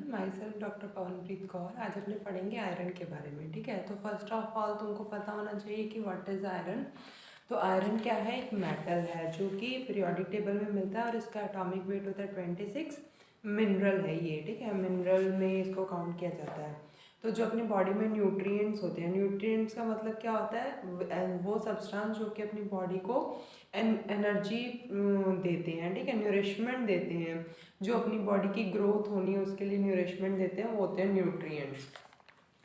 My self doctor Pawanpreet Kaur. आज अपने पढ़ेंगे आयरन के बारे में। ठीक है, तो फर्स्ट ऑफ ऑल तुमको पता होना चाहिए कि व्हाट इज़ आयरन। तो आयरन क्या है? एक मेटल है जो कि पीरियोडिक टेबल में मिलता है और इसका एटॉमिक वेट होता है 26। मिनरल है ये, ठीक है, मिनरल में इसको काउंट किया जाता है। तो जो अपनी बॉडी में न्यूट्रिएंट्स होते हैं, न्यूट्रिएंट्स का मतलब क्या होता है? वो सब्सटेंस जो कि अपनी बॉडी को एनर्जी देते हैं, ठीक है, न्यूरिशमेंट देते हैं, जो अपनी बॉडी की ग्रोथ होनी है उसके लिए न्यूरिशमेंट देते हैं, वो होते हैं न्यूट्रिएंट्स।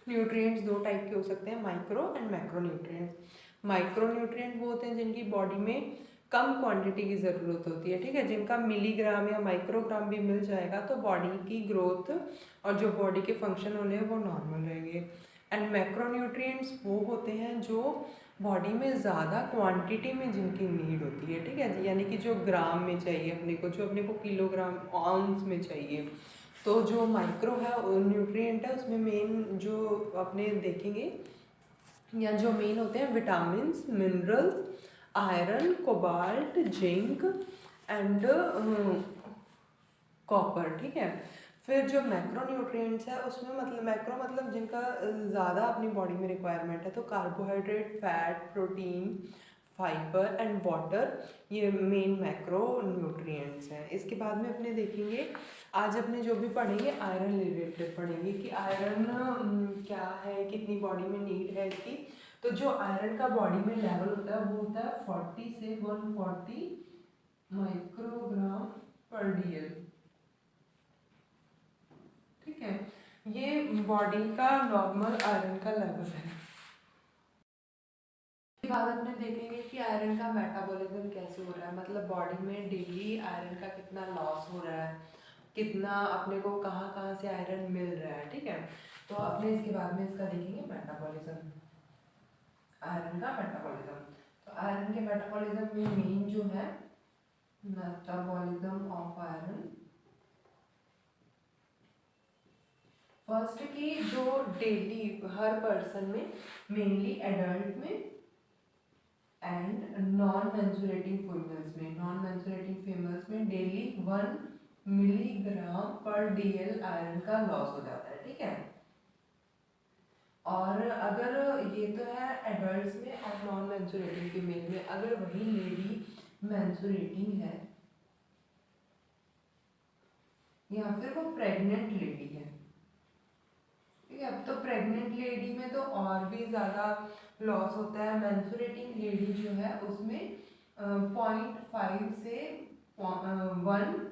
न्यूट्रिएंट्स दो टाइप के हो सकते हैं, micro and macro nutrients. Micro nutrient वो होते हैं जिनकी बॉडी में कम क्वांटिटी की ज़रूरत होती है, ठीक है, जिनका मिलीग्राम या माइक्रोग्राम भी मिल जाएगा तो बॉडी की ग्रोथ और जो बॉडी के फंक्शन होने हैं वो नॉर्मल रहेंगे। एंड मैक्रो न्यूट्रिएंट्स वो होते हैं जो बॉडी में ज़्यादा क्वांटिटी में जिनकी नीड होती है, ठीक है, यानी कि जो ग्राम में चाहिए अपने को, जो अपने को किलोग्राम आउंस में चाहिए। तो जो माइक्रो है न्यूट्रिएंट है उसमें मेन जो अपने देखेंगे या जो मेन होते हैं vitamins, minerals, iron, cobalt, zinc and copper, ठीक है। फिर जो मैक्रो न्यूट्रिएंट्स है उसमें मतलब मैक्रो मतलब जिनका ज़्यादा अपनी बॉडी में रिक्वायरमेंट है, तो carbohydrate, fat, protein, fibre and water, ये मेन मैक्रो न्यूट्रिएंट्स हैं। इसके बाद में अपने देखेंगे, आज अपने जो भी पढ़ेंगे आयरन रिलेटेड पढ़ेंगे कि आयरन क्या है, कितनी बॉडी में नीड है इसकी। तो जो आयरन का बॉडी में लेवल होता है वो होता है 40 से 140 माइक्रोग्राम पर डीएल, ठीक है, ये बॉडी का नॉर्मल आयरन का लेवल है। इसके बाद अपने देखेंगे कि आयरन का मेटाबॉलिज्म कैसे हो रहा है, मतलब बॉडी में डेली आयरन का कितना लॉस हो रहा है, कितना अपने को कहाँ कहाँ से आयरन मिल रहा है, ठीक है। तो अपने इसके बाद में इसका देखेंगे मेटाबॉलिज्म, आयरन का मेटाबॉलिज्म। तो आयरन के मेटाबॉलिज्म में मेन जो है मेटाबॉलिज्म ऑफ आयरन, फर्स्ट की जो डेली हर पर्सन में, मेनली एडल्ट में एंड नॉन मेंस्ट्रुएटिंग फीमेल्स में, नॉन मेंस्ट्रुएटिंग फीमेल्स में डेली 1 मिलीग्राम पर डीएल आयरन का लॉस हो जाता है, ठीक है। और अगर ये तो है एडल्ट्स में और नॉन मेंस्ट्रुएटिंग फीमेल में, अगर वही लेडी मेंस्ट्रुएटिंग है या फिर वो प्रेग्नेंट लेडी है, ठीक है, अब तो प्रेग्नेंट लेडी में तो और भी ज़्यादा लॉस होता है। मेंस्ट्रुएटिंग लेडी जो है उसमें 0.5 से 1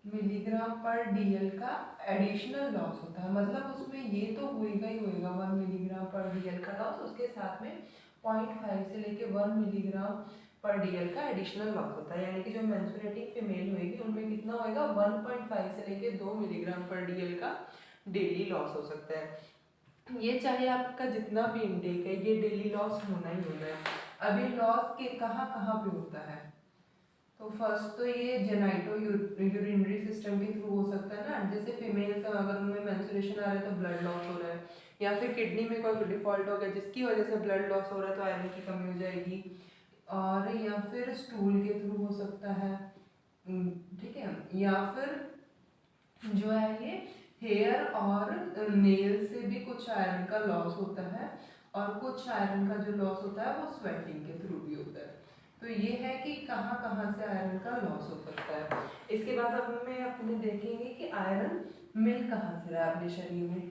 मिलीग्राम पर डीएल का एडिशनल लॉस होता है, मतलब उसमें ये तो होएगा ही होएगा 1 मिलीग्राम पर डीएल का लॉस, उसके साथ में 0.5 से लेके 1 मिलीग्राम पर डीएल का एडिशनल लॉस होता है, यानी कि जो मेंस्ट्रुएटिंग फीमेल होएगी उनमें कितना होएगा 1.5 से लेके 2 मिलीग्राम पर डीएल का डेली लॉस हो सकता है। ये चाहे आपका जितना भी इनटेक है ये डेली लॉस होना ही होना है। अभी लॉस के कहाँ कहाँ पे होता है, तो फर्स्ट तो ये जेनाइटो यूरिनरी सिस्टम के थ्रू हो सकता है ना, जैसे फीमेल्स अगर उनमें मेंस्ट्रुएशन आ रहा है तो ब्लड लॉस हो रहा है, या फिर किडनी में कोई डिफॉल्ट हो गया जिसकी वजह से ब्लड लॉस हो रहा है तो आयरन की कमी हो जाएगी, और या फिर स्टूल के थ्रू हो सकता है, ठीक है, या फिर जो है ये हेयर और नेल से भी कुछ आयरन का लॉस होता है, और कुछ आयरन का जो लॉस होता है वो स्वेटिंग के थ्रू भी होता है। तो ये है कि कहाँ कहाँ से आयरन का लॉस हो सकता है। इसके बाद अब हमें अपने देखेंगे कि आयरन मिल कहाँ से रहा है अपने शरीर में,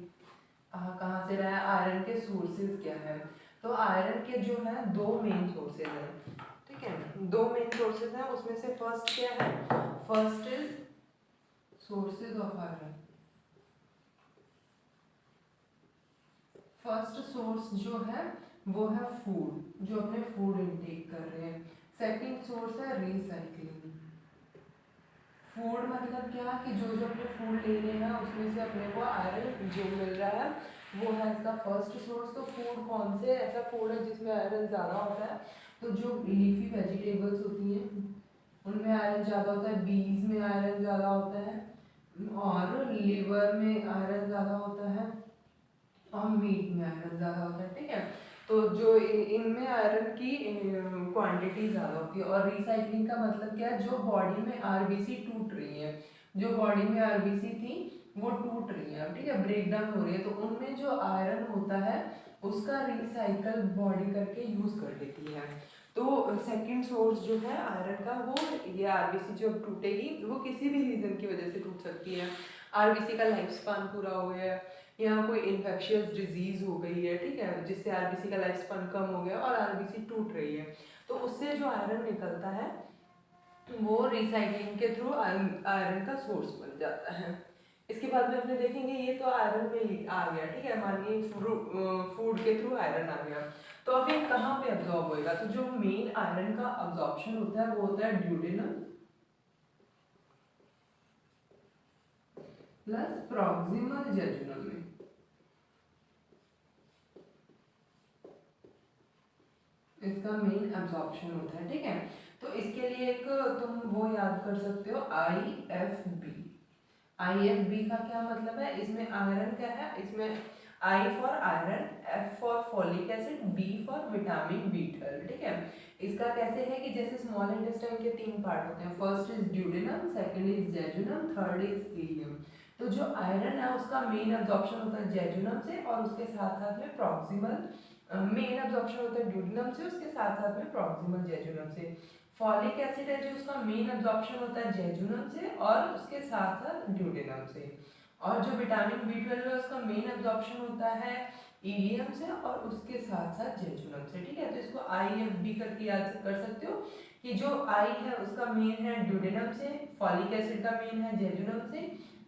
कहाँ से रहा है, आयरन के सोर्सेज क्या है। तो आयरन के जो है दो मेन सोर्सेज हैं, ठीक है, दो मेन सोर्सेज हैं, उसमें से फर्स्ट क्या है, first is sources of iron. First source जो है वो है फूड, जो अपने फूड इनटेक कर रहे हैं। सेकंड सोर्स है रिसाइकलिंग। फूड मतलब क्या कि जो जो अपने फूड ले रहे हैं उसमें से अपने को आयरन जो मिल रहा है वो है इसका फर्स्ट सोर्स। तो फूड कौन से ऐसा फूड है जिसमें आयरन ज़्यादा होता है, तो जो लीफी वेजिटेबल्स होती हैं उनमें आयरन ज़्यादा होता है, बीज में आयरन ज़्यादा होता है, और लिवर में आयरन ज़्यादा होता है, और मीट में आयरन ज़्यादा होता है, ठीक है। तो जो इनमें आयरन की क्वांटिटी ज़्यादा होती है। और रिसाइकलिंग का मतलब क्या है, जो बॉडी में आरबीसी टूट रही है, जो बॉडी में आरबीसी थी वो टूट रही है, ठीक है, ब्रेक डाउन हो रही है, तो उनमें जो आयरन होता है उसका रिसाइकल बॉडी करके यूज कर लेती है। तो सेकंड सोर्स जो है आयरन का, वो ये आरबीसी जो टूटेगी वो किसी भी रीजन की वजह से टूट सकती है। आरबीसी का लाइफ स्पान पूरा हो गया है, या कोई इन्फेक्शियस डिजीज हो गई है, ठीक है, जिससे आरबीसी का लाइफ स्पान कम हो गया और आरबीसी टूट रही है, तो उससे जो आयरन निकलता है वो रिसाइकलिंग के थ्रू आयरन का सोर्स बन जाता है। इसके बाद में अपने देखेंगे, ये तो आयरन में ही आ गया, ठीक है, मानिए फूड के थ्रू आयरन आ गया, तो अब ये कहाँ पे अब्जॉर्ब होएगा, तो जो मेन आयरन का अब्जॉर्प्शन होता है वो होता है ड्यूडेनम प्लस प्रॉक्सिमल जेजुनम में। इसका मेन एब्जॉर्प्शन होता है, ठीक है। तो इसके लिए एक तुम वो याद कर सकते हो, IFB। IFB का क्या मतलब है, इसमें आयरन क्या है, इसमें I for iron, F for folic acid, B for vitamin B12, ठीक है। इसका कैसे है कि जैसे स्मॉल इंटेस्टाइन के 3 पार्ट होते हैं, first is duodenum, second is jejunum, third is ilium. तो जो आयरन है उसका मेन एब्जॉर्प्शन होता है जेजुनम से, और उसके साथ साथ में प्रॉक्सिमल मेन एब्जॉर्प्शन होता है ड्यूडेनम से, उसके साथ साथ में प्रॉक्सिमल जेजुनम से। फॉलिक एसिड है जो उसका मेन एब्जॉर्प्शन होता है जेजुनम से और उसके साथ साथ ड्यूडेनम से। और जो विटामिन B12 है उसका मेन एब्जॉर्प्शन होता है इलियम से और उसके साथ साथ जेजुनम से, ठीक है। तो इसको IFB करके याद कर सकते हो कि जो I है उसका मेन है ड्यूडेनम से, फॉलिक एसिड का मेन है जेजुनम से,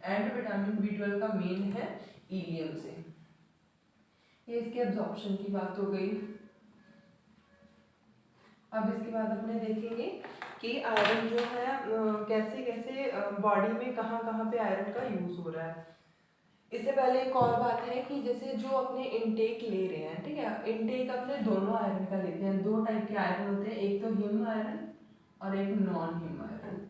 एंड विटामिन B12 का मेन है इलियम से। ये इसके एब्जॉर्प्शन की बात हो गई। अब इसके बाद अपने देखेंगे कि आयरन जो है कैसे कैसे बॉडी में कहाँ कहाँ पे आयरन का यूज हो रहा है। इससे पहले एक और बात है कि जैसे जो अपने इनटेक ले रहे हैं, ठीक है, इनटेक अपने दोनों आयरन का लेते हैं। 2 टाइप के आयरन होते हैं, एक तो हिम आयरन और एक नॉन हिम आयरन।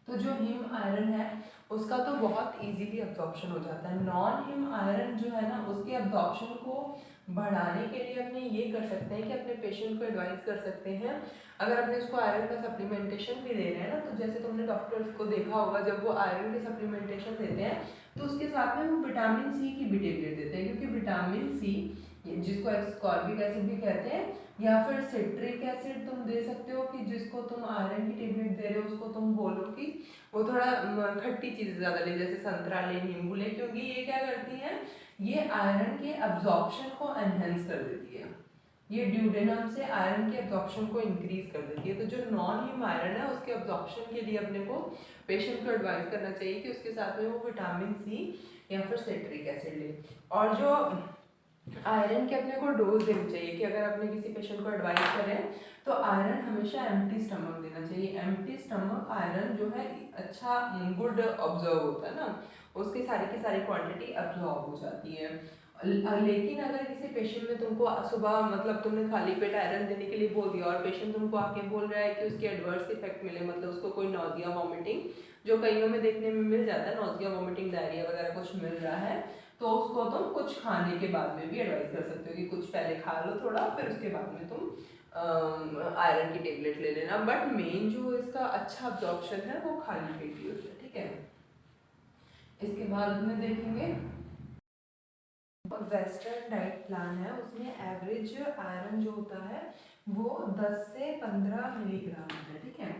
तो जो हिम आयरन है उसका तो बहुत इजीली अब्जॉर्प्शन हो जाता है। नॉन हिम आयरन जो है ना, उसके अब्जॉर्प्शन को बढ़ाने के लिए अपने ये कर सकते हैं कि अपने पेशेंट को एडवाइस कर सकते हैं, अगर अपने उसको आयरन का सप्लीमेंटेशन भी दे रहे हैं ना, तो जैसे तुमने डॉक्टर्स को देखा होगा जब वो आयरन के सप्लीमेंटेशन देते हैं तो उसके साथ में वो विटामिन सी की भी टेबलेट देते हैं, क्योंकि विटामिन सी जिसको एस्कॉर्बिक एसिड भी कहते हैं, या फिर सिट्रिक एसिड तुम दे सकते हो, कि जिसको तुम आयरन की टेबलेट दे रहे हो उसको तुम बोलो कि वो थोड़ा खट्टी चीज़ ज़्यादा ले, जैसे संतरा ले, नींबू ले, क्योंकि ये क्या करती हैं, ये आयरन के अब्जॉर्प्शन को एनहेंस कर देती है। ये ड्यूडेनम से आयरन के अब्जॉर्प्शन को इंक्रीज कर देती है। तो जो नॉन हिम आयरन है उसके अब्जॉर्प्शन के लिए अपने को पेशेंट को एडवाइस करना चाहिए कि उसके साथ में वो विटामिन सी या फिर सिट्रिक एसिड ले। और जो आयरन के अपने को डोज देनी चाहिए, कि अगर अपने किसी पेशेंट को एडवाइस करें तो आयरन हमेशा एम्प्टी स्टमक देना चाहिए। एम्प्टी स्टमक आयरन जो है अच्छा गुड ऑब्जर्व होता है ना, उसकी सारी की सारी क्वांटिटी अब्जॉर्ब हो जाती है। लेकिन अगर किसी पेशेंट में तुमको सुबह मतलब तुमने खाली पेट आयरन देने के लिए बोल दिया और पेशेंट तुमको आके बोल रहा है कि उसके एडवर्स इफेक्ट मिले, मतलब उसको कोई नॉजिया वॉमिटिंग, जो कईयों में देखने में मिल जाता है, नॉजिया वॉमिटिंग डायरिया वगैरह कुछ मिल रहा है, तो उसको तुम कुछ खाने के बाद में भी एडवाइस कर सकते हो कि कुछ पहले खा लो थोड़ा, फिर उसके बाद में तुम आयरन की टेबलेट ले लेना। बट मेन जो इसका अच्छा अब्जॉर्प्शन है वो खाली पेट ही होता है, ठीक है। इसके बाद में देखेंगे वेस्टर्न डाइट प्लान है, उसमें एवरेज आयरन जो होता है वो 10 से 15 मिलीग्राम होता है, ठीक है,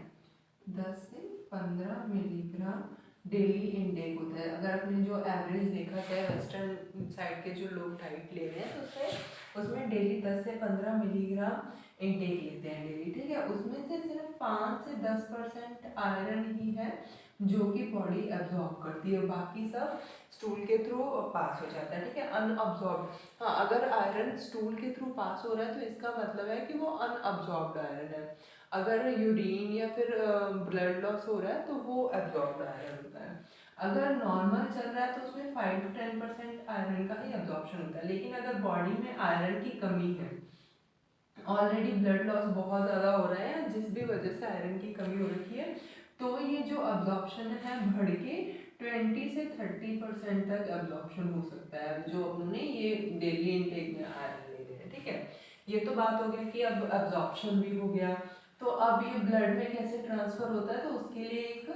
10 से 15 मिलीग्राम डेली इनटेक होता है। अगर आपने जो एवरेज देखा है वेस्टर्न साइड के जो लोग डाइट ले रहे हैं तो उसमें डेली 10 से 15 मिलीग्राम इनटेक लेते हैं डेली, ठीक है। उसमें से सिर्फ 5 से 10% आयरन ही है जो कि बॉडी एब्जॉर्ब करती है, बाकी सब स्टूल के थ्रू पास हो जाता है, ठीक है, अनअब्जॉर्ब। हाँ, अगर आयरन स्टूल के थ्रू पास हो रहा है तो इसका मतलब है कि वो अनअब्जॉर्ब्ड आयरन है। अगर यूरिन या फिर ब्लड लॉस हो रहा है तो वो एब्जॉर्ब्ड आयरन होता है। अगर नॉर्मल चल रहा है तो उसमें 5 to 10% आयरन का ही एब्जॉर्प्शन होता है। लेकिन अगर बॉडी में आयरन की कमी है, ऑलरेडी ब्लड लॉस बहुत ज़्यादा हो रहा है या जिस भी वजह से आयरन की कमी हो रखी है, तो ये जो अब्जॉर्प्शन है बढ़ के 20 से 30% तक अब्जॉर्प्शन हो सकता है, जो उन्होंने ये डेली इनटेक में आयरन ले रहे हैं, ठीक है। ये तो बात हो गई कि अब अब्जॉर्प्शन भी हो गया, तो अब ये ब्लड में कैसे ट्रांसफर होता है, तो उसके लिए एक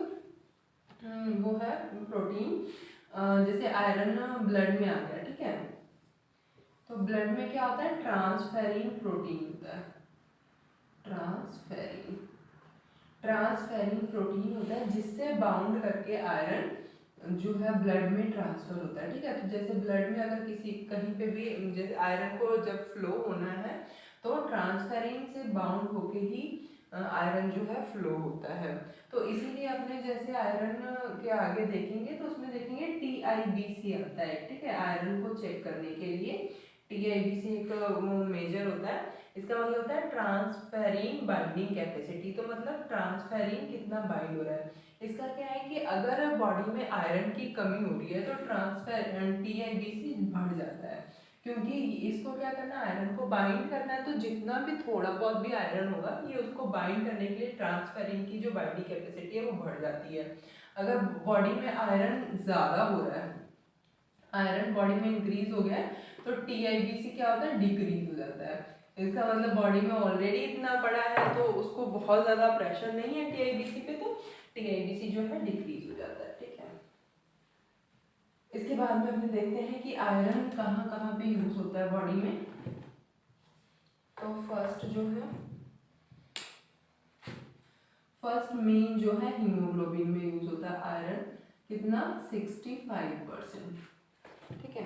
वो है प्रोटीन, जैसे आयरन ब्लड में आ गया, ठीक है, तो ब्लड में क्या होता है, ट्रांसफेरिन प्रोटीन होता है, ट्रांसफेरिन ट्रांसफेरिन प्रोटीन होता है जिससे बाउंड करके आयरन जो है ब्लड में ट्रांसफर होता है, ठीक है। तो जैसे ब्लड में अगर किसी कहीं पे भी जैसे आयरन को जब फ्लो होना है तो ट्रांसफेरिन से बाउंड होके ही आयरन जो है फ्लो होता है। तो इसीलिए अपने जैसे आयरन के आगे देखेंगे तो उसमें देखेंगे TIBC आता है, ठीक है, आयरन को चेक करने के लिए TIBC एक मेजर होता है। इसका मतलब होता है ट्रांसफेरिन बाइंडिंग कैपेसिटी, तो मतलब ट्रांसफेरिन कितना बाइंड हो रहा है। इसका क्या है कि अगर बॉडी में आयरन की कमी हो रही है तो TIBC बढ़ जाता है, क्योंकि इसको क्या करना है, आयरन को बाइंड करना है, तो जितना भी थोड़ा बहुत भी आयरन होगा ये उसको बाइंड करने के लिए ट्रांसफेरिन की जो बाइंडिंग कैपेसिटी है वो बढ़ जाती है। अगर बॉडी में आयरन ज़्यादा हो रहा है, आयरन बॉडी में इंक्रीज हो गया है, तो TIBC क्या होता है, डिक्रीज हो जाता है। इसका मतलब बॉडी में ऑलरेडी इतना बड़ा है तो उसको बहुत ज़्यादा प्रेशर नहीं है TIBC पे, तो TIBC जो है डिक्रीज हो जाता है, ठीक है। इसके बाद में अपने देखते हैं कि आयरन कहाँ कहाँ पे यूज होता है बॉडी में। तो फर्स्ट मेन जो है हीमोग्लोबिन में यूज होता है आयरन, कितना, 65%, ठीक है।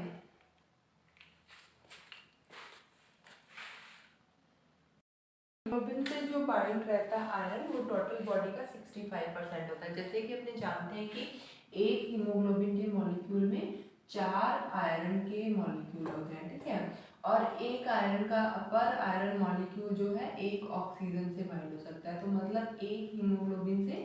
हीमोग्लोबिन से जो बाइंड रहता है आयरन वो टोटल बॉडी का 65% होता है। जैसे कि अपने जानते हैं कि एक हीमोग्लोबिन के मॉलिक्यूल में 4 आयरन के मॉलिक्यूल होते हैं, ठीक है, और एक आयरन का अपर आयरन मॉलिक्यूल जो है एक ऑक्सीजन से बाइंड हो सकता है। तो मतलब एक हीमोग्लोबिन से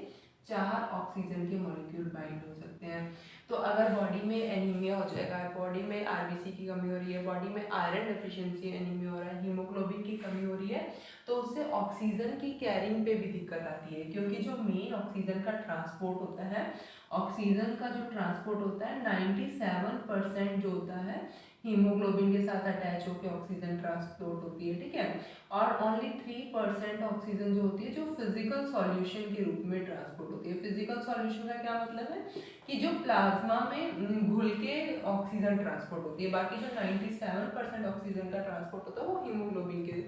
4 ऑक्सीजन के मॉलिक्यूल बाइंड हो सकते हैं। तो अगर बॉडी में एनीमिया हो जाएगा, बॉडी में RBC की कमी हो रही है, बॉडी में आयरन डेफिशिएंसी एनीमिया हो रहा है, हीमोग्लोबिन की कमी हो रही है, तो उससे ऑक्सीजन की कैरिंग पे भी दिक्कत आती है, क्योंकि जो मेन ऑक्सीजन का ट्रांसपोर्ट होता है, ऑक्सीजन का जो ट्रांसपोर्ट होता है 97% जो होता है हीमोग्लोबिन के साथ अटैच होकर ऑक्सीजन ट्रांसपोर्ट होती है, ठीक है, और ओनली 3% ऑक्सीजन जो होती है जो फिजिकल सॉल्यूशन के रूप में ट्रांसपोर्ट होती है। फिजिकल सॉल्यूशन का क्या मतलब है कि जो प्लाज्मा में घुल के ऑक्सीजन ट्रांसपोर्ट होती है, बाकी जो 97% ऑक्सीजन का ट्रांसपोर्ट होता है वो हीमोग्लोबिन के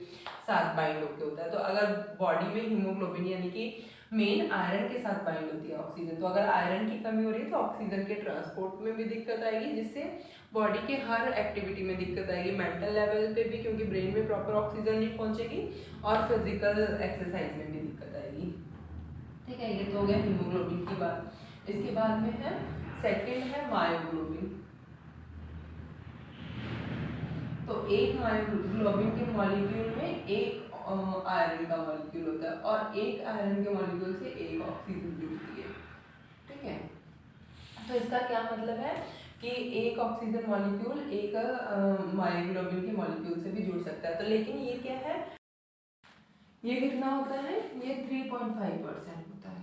साथ बाइंड होके होता है। तो अगर बॉडी में हीमोग्लोबिन यानी कि मेन आयरन के साथ बाइंड होती है ऑक्सीजन, तो अगर आयरन की कमी हो रही है तो ऑक्सीजन के ट्रांसपोर्ट में भी दिक्कत आएगी, जिससे बॉडी के हर एक्टिविटी में दिक्कत आएगी, मेंटल लेवल पे भी, क्योंकि ब्रेन में प्रॉपर ऑक्सीजन नहीं पहुंचेगी, और फिजिकल एक्सरसाइज में भी दिक्कत आएगी, ठीक है। ये तो हो गया हीमोग्लोबिन की बात। इसके बाद में है सेकेंड है मायोग्लोबिन। तो एक मायोग्लोबिन के मॉलिक्यूल में एक आयरन का मॉलिक्यूल होता है, और एक आयरन के मॉलिक्यूल से एक ऑक्सीजन जुड़ती है, ठीक है। तो इसका क्या मतलब है कि एक ऑक्सीजन मॉलिक्यूल एक मायोग्लोबिन के मॉलिक्यूल से भी जुड़ सकता है। तो लेकिन ये क्या है, ये कितना होता है, ये 3.5% होता है,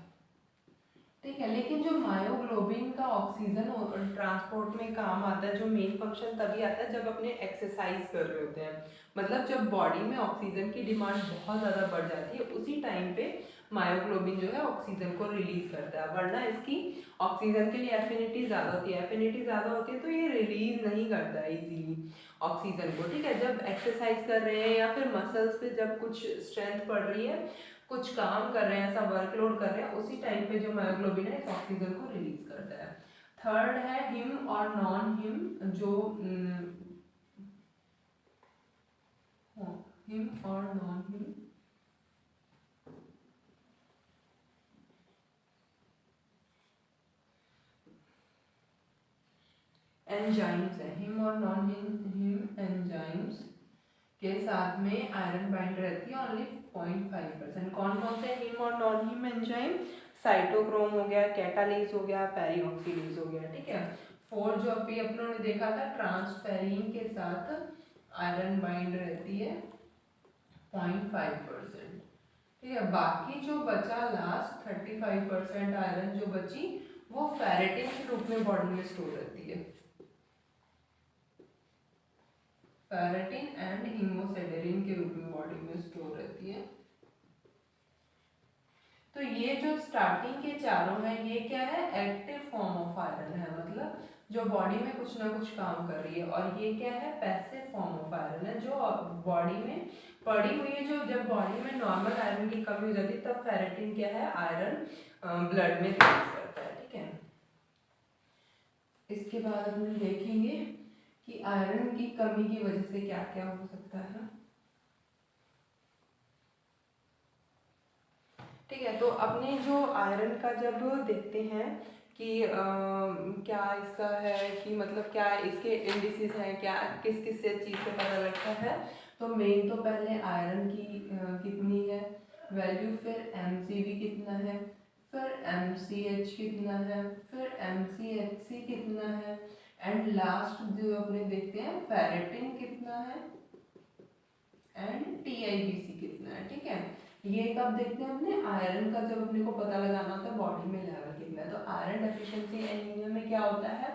ठीक है। लेकिन जो मायोग्लोबिन का ऑक्सीजन ट्रांसपोर्ट में काम आता है, जो मेन फंक्शन तभी आता है जब अपने एक्सरसाइज कर रहे होते हैं, मतलब जब बॉडी में ऑक्सीजन की डिमांड बहुत ज़्यादा बढ़ जाती है, उसी टाइम पे मायोग्लोबिन जो है ऑक्सीजन को रिलीज करता है, वरना इसकी ऑक्सीजन के लिए एफिनिटी ज़्यादा होती है, एफिनिटी ज़्यादा होती है तो ये रिलीज नहीं करता है इजीली ऑक्सीजन को, ठीक है। जब एक्सरसाइज कर रहे हैं या फिर मसल्स पे जब कुछ स्ट्रेंथ बढ़ रही है, कुछ काम कर रहे हैं, ऐसा वर्कलोड कर रहे हैं, उसी टाइम पे जो मायोग्लोबिन है इस ऑक्सीजन को रिलीज करता है। थर्ड है हिम और नॉन हिम, जो हिम और नॉन हिम, एंजाइम्स है, हिम और नॉन हिम एंजाइम्स के साथ में आयरन बाइंड रहती है ओनली 0.5%। कौन कौन से हिम और नॉन हिम एंजाइम, साइटोक्रोम हो गया, कैटालेज हो गया, पेरीऑक्सीडेज हो गया, ठीक है। फोर जो अभी अपनों ने देखा था ट्रांसफेरिन के साथ आयरन बाइंड रहती है 0.5%, ठीक है। बाकी जो बचा लास्ट 35% आयरन जो बची वो फेरेटिन के रूप में बॉडी में स्टोर रहती है, फेरेटिन एंड हीमोसेडेरिन के रूप में बॉडी में स्टोर रहती है। तो तो ये जो स्टार्टिंग के चारों हैं ये क्या है, एक्टिव फॉर्म ऑफ आयरन है, मतलब जो बॉडी में कुछ ना कुछ काम कर रही है। और ये क्या है, पैसिव फॉर्म ऑफ आयरन है, जो बॉडी में पड़ी हुई है। जो जब बॉडी में नॉर्मल आयरन की कमी हो जाती है तब फेरेटिन क्या है, आयरन ब्लड में रिलीज करता है। ठीक है, इसके बाद हम देखेंगे कि आयरन की कमी की वजह से क्या क्या हो सकता है। ठीक है, तो अपने जो आयरन का जब देखते हैं कि क्या इसका है कि मतलब क्या इसके इंडिसेस हैं, क्या किस किस से चीज़ से पता लगता है। तो मेन तो पहले आयरन की कितनी है वैल्यू, फिर MCV कितना है, फिर MCH कितना है, फिर MCHC कितना है, एंड लास्ट जो अपने देखते हैं फेरेटिन कितना है एंड TIBC कितना है। ठीक है, ये कब देखते हैं अपने, आयरन का जब अपने को पता लगाना होता है बॉडी में लेवल कितना है। तो आयरन डेफिशिएंसी एनीमिया में क्या होता है,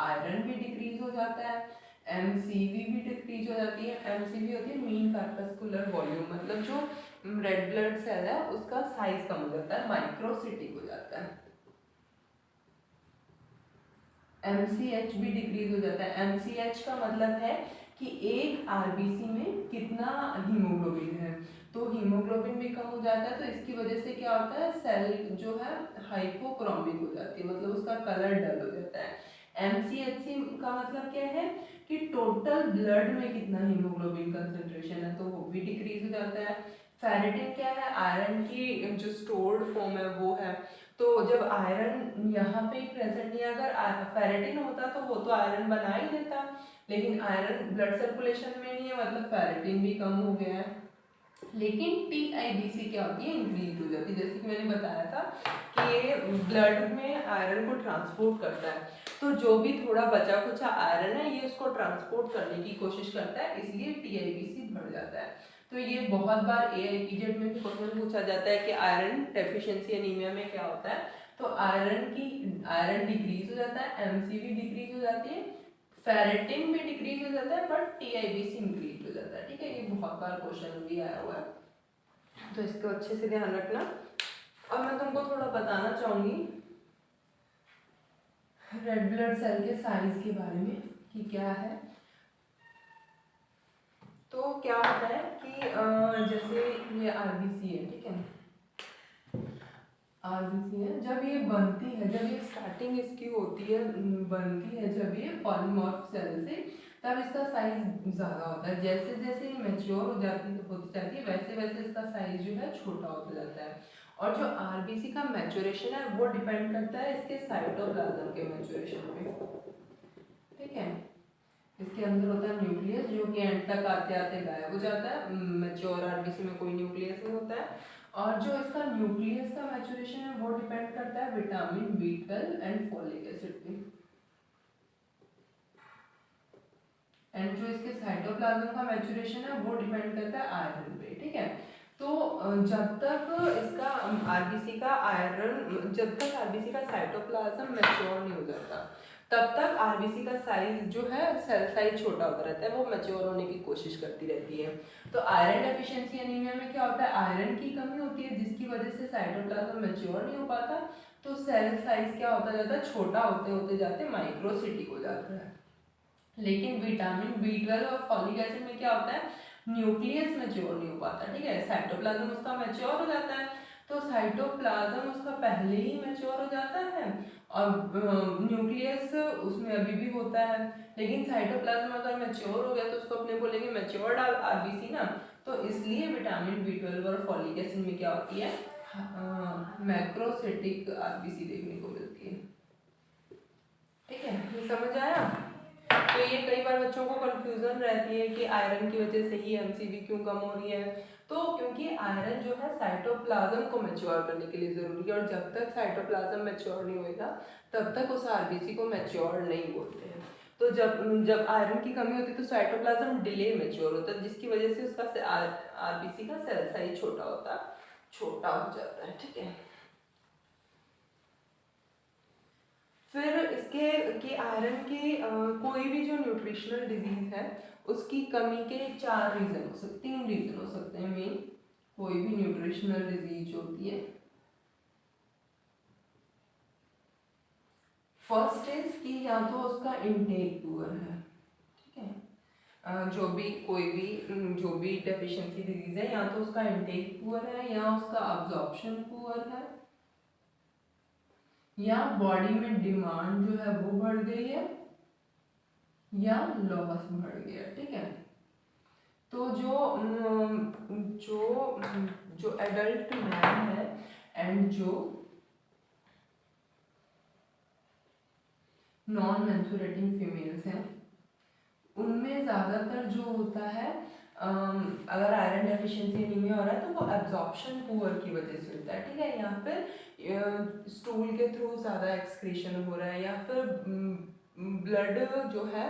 आयरन भी डिक्रीज हो जाता है, MCV भी डिक्रीज हो जाती है। MCV होती है मीन कार्पस्कुलर वॉल्यूम, मतलब जो रेड ब्लड सेल है उसका साइज कम हो जाता है, माइक्रोसिटिक हो जाता है। MCH भी डिक्रीज हो जाता है। MCH का मतलब है कि एक RBC में कितना हीमोग्लोबिन है, तो हीमोग्लोबिन भी कम हो जाता है। तो इसकी वजह से क्या होता है, सेल जो है हाइपोक्रोमिक हो जाती है, मतलब उसका कलर डल हो जाता है। MCHC का मतलब क्या है कि टोटल ब्लड में कितना हीमोग्लोबिन कंसेंट्रेशन है, तो वो भी डिक्रीज हो जाता है। फेरेटिन क्या है, आयरन की जो स्टोर्ड फॉर्म है वो है। तो जब आयरन यहाँ पे प्रेजेंट नहीं, अगर फेरेटिन होता तो वो तो आयरन बना ही देता, लेकिन आयरन ब्लड सर्कुलेशन में नहीं है, मतलब फेरेटिन भी कम हो गया है। लेकिन TIBC क्या होती है, इंक्रीज हो जाती है। जैसे कि मैंने बताया था कि ये ब्लड में आयरन को ट्रांसपोर्ट करता है, तो जो भी थोड़ा बचा कुचा आयरन है ये उसको ट्रांसपोर्ट करने की कोशिश करता है, इसलिए TIBC बढ़ जाता है। तो ये बहुत बार AIPZ में भी क्वेश्चन पूछा जाता है कि आयरन डेफिशिएंसी एनीमिया में क्या होता है। तो आयरन डिक्रीज हो जाता है, MCV डिक्रीज हो जाती है, फेरेटिन भी डिक्रीज हो जाता है, बट TIBC इंक्रीज हो जाता है। ठीक है, ये बहुत बार क्वेश्चन भी आया हुआ है, तो इसको अच्छे से ध्यान रखना। अब मैं तुमको थोड़ा बताना चाहूंगी रेड ब्लड सेल के साइज के बारे में कि क्या है। तो क्या होता है कि जैसे ये RBC है, ठीक है, RBC है, जब ये बनती है, जब ये स्टार्टिंग इसकी होती है, बनती है जब ये पॉलीमॉर्फ सेल से, तब इसका साइज ज़्यादा होता है। जैसे जैसे ये मैच्योर होती जाती है वैसे वैसे इसका साइज जो है छोटा होता जाता है। और जो RBC का मैच्योरेशन है वो डिपेंड करता है इसके साइटोप्लाज्म के मैच्योरेशन पे। ठीक है, इसके अंदर होता है न्यूक्लियस, जो कि एंड तक आते आते गायब हो जाता है। मैच्योर RBC में कोई न्यूक्लियस नहीं होता है। और जो इसका न्यूक्लियस का मैच्योरेशन है वो डिपेंड करता है vitamin B12 and folic acid पे, एंड जो इसके साइटोप्लाज्म का मैच्योरेशन है वो डिपेंड करता है आयरन पे। ठीक है, तो जब तक इसका RBC का आयरन, जब तक RBC का साइटोप्लाज्म मैच्योर नहीं हो जाता तब तक RBC का साइज जो है, सेल साइज छोटा होता रहता है, वो मैच्योर होने की कोशिश करती रहती है। तो आयरन डेफिशिएंसी एनीमिया में क्या होता है, आयरन की कमी होती है जिसकी वजह से साइटोप्लाज्म मैच्योर नहीं हो पाता, तो सेल साइज क्या होता जाता है, छोटा होते होते जाते माइक्रोसिटिक हो जाता है। लेकिन विटामिन B12 और फॉलिक एसिड में क्या होता है, न्यूक्लियस मैच्योर नहीं हो पाता। ठीक है, साइटोप्लाज्म उसका मैच्योर हो जाता है, तो साइटोप्लाज्म उसका पहले ही मैच्योर हो जाता है और न्यूक्लियस उसमें अभी भी होता है। लेकिन साइटोप्लाज्म अगर मैच्योर हो गया तो उसको अपने बोलेंगे मैच्योर्ड RBC ना, तो इसलिए विटामिन B12 और फॉलिक एसिड में क्या होती है, मैक्रोसिटिक RBC देखने को मिलती है। ठीक है, ये समझ आया। तो ये कई बार बच्चों को कंफ्यूजन रहती है कि आयरन की वजह से ही MCV क्यों कम हो रही है, तो क्योंकि आयरन जो है साइटोप्लाज्म को मैच्योर करने के लिए जरूरी है, और जब तक साइटोप्लाज्म मैच्योर नहीं होएगा तब तक उस RBC को मैच्योर नहीं बोलते हैं। तो जब जब आयरन की कमी होती है तो साइटोप्लाज्म डिले मैच्योर होता है, जिसकी वजह से उसका RBC का सेल साइज छोटा हो जाता है। ठीक है, फिर इसके कि आयरन की कोई भी जो न्यूट्रिशनल डिजीज है उसकी कमी के 3 रीजन हो सकते हैं मेन। कोई भी न्यूट्रिशनल डिजीज होती है फर्स्ट इज कि या तो उसका इनटेक पुअर है, ठीक है, जो भी कोई भी जो भी डेफिशिएंसी डिजीज है, या तो उसका इनटेक पुअर है, या उसका अब्जॉर्प्शन पुअर है, या बॉडी में डिमांड जो है वो बढ़ गई है, या लॉस बढ़ गया, ठीक है। तो जो जो एडल्ट मैन है एंड जो नॉन मेंस्ट्रुएटिंग फीमेल्स हैं, उनमें ज़्यादातर जो होता है अगर आयरन डेफिशिएंसी एनीमिया हो रहा है तो वो एब्जॉर्प्शन पुअर की वजह से होता है, ठीक है, या फिर स्टूल के थ्रू ज़्यादा एक्सक्रीशन हो रहा है, या फिर ब्लड जो है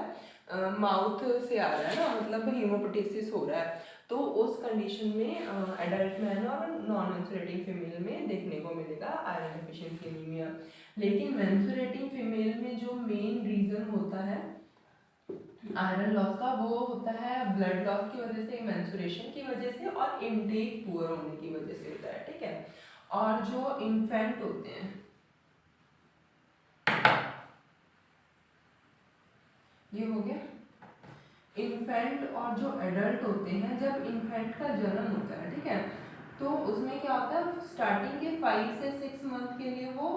माउथ से आ रहा है ना, मतलब हीमोपोटेसिस हो रहा है, तो उस कंडीशन में एडल्ट मैन और नॉन मेंस्ट्रुएटिंग फीमेल में देखने को मिलेगा आयरन डेफिशिएंसी एनीमिया। लेकिन मेंस्ट्रुएटिंग फीमेल में जो मेन रीज़न होता है आयरन लॉस का, वो होता है ब्लड लॉस की वजह से, मेंस्ट्रुएशन की वजह से, और इनटेक पुअर होने की वजह से होता है, ठीक है। और जो इन्फेंट होते हैं, ये हो गया इन्फेंट, और जो एडल्ट होते हैं, जब इन्फेंट का जन्म होता है, ठीक है, तो उसमें क्या होता है, स्टार्टिंग के 5 से 6 मंथ के लिए वो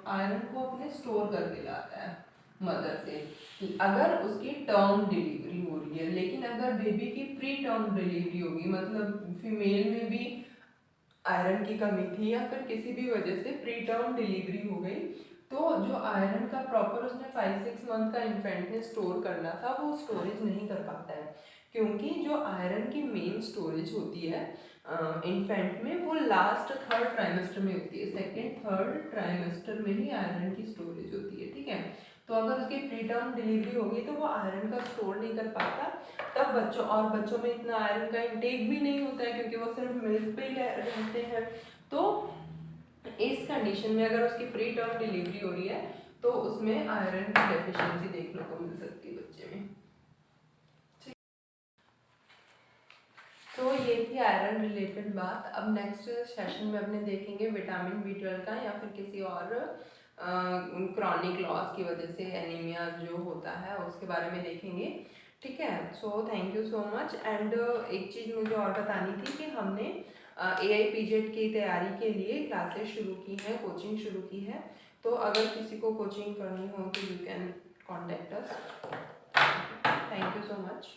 आयरन को अपने स्टोर करके लाता है मदर से, कि अगर उसकी टर्म डिलीवरी हो रही है। लेकिन अगर बेबी की प्री टर्म डिलीवरी होगी, मतलब फीमेल में भी आयरन की कमी थी या फिर किसी भी वजह से प्री टर्म डिलीवरी हो गई, तो जो आयरन का प्रॉपर उसने 5-6 मंथ का इन्फेंट ने स्टोर करना था, वो स्टोरेज नहीं कर पाता है, क्योंकि जो आयरन की मेन स्टोरेज होती है इन्फेंट में, वो लास्ट 3rd ट्राइमेस्टर में होती है, 2nd 3rd ट्राइमेस्टर में ही आयरन की स्टोरेज होती है, ठीक है। तो अगर उसकी प्री टर्म डिलीवरी होगी तो वो आयरन का स्टोर नहीं कर पाता, तब बच्चों में इतना आयरन का इंटेक भी नहीं होता है, क्योंकि वो सिर्फ मिल्क पे ही रहते हैं। तो इस कंडीशन में अगर उसकी प्री टर्म डिलीवरी हो रही है तो उसमें आयरन की डेफिशिएंसी देखने को मिल सकती है बच्चे में। तो ये थी आयरन रिलेटेड बात। अब नेक्स्ट सेशन में अपने देखेंगे विटामिन B12 का, या फिर किसी और क्रॉनिक लॉस की वजह से एनीमिया जो होता है उसके बारे में देखेंगे, ठीक है। So thank you so much. And एक चीज़ मुझे और बतानी थी कि हमने AIPJET की तैयारी के लिए क्लासेस शुरू की हैं, कोचिंग शुरू की है, तो अगर किसी को कोचिंग करनी हो तो you can contact us. Thank you so much.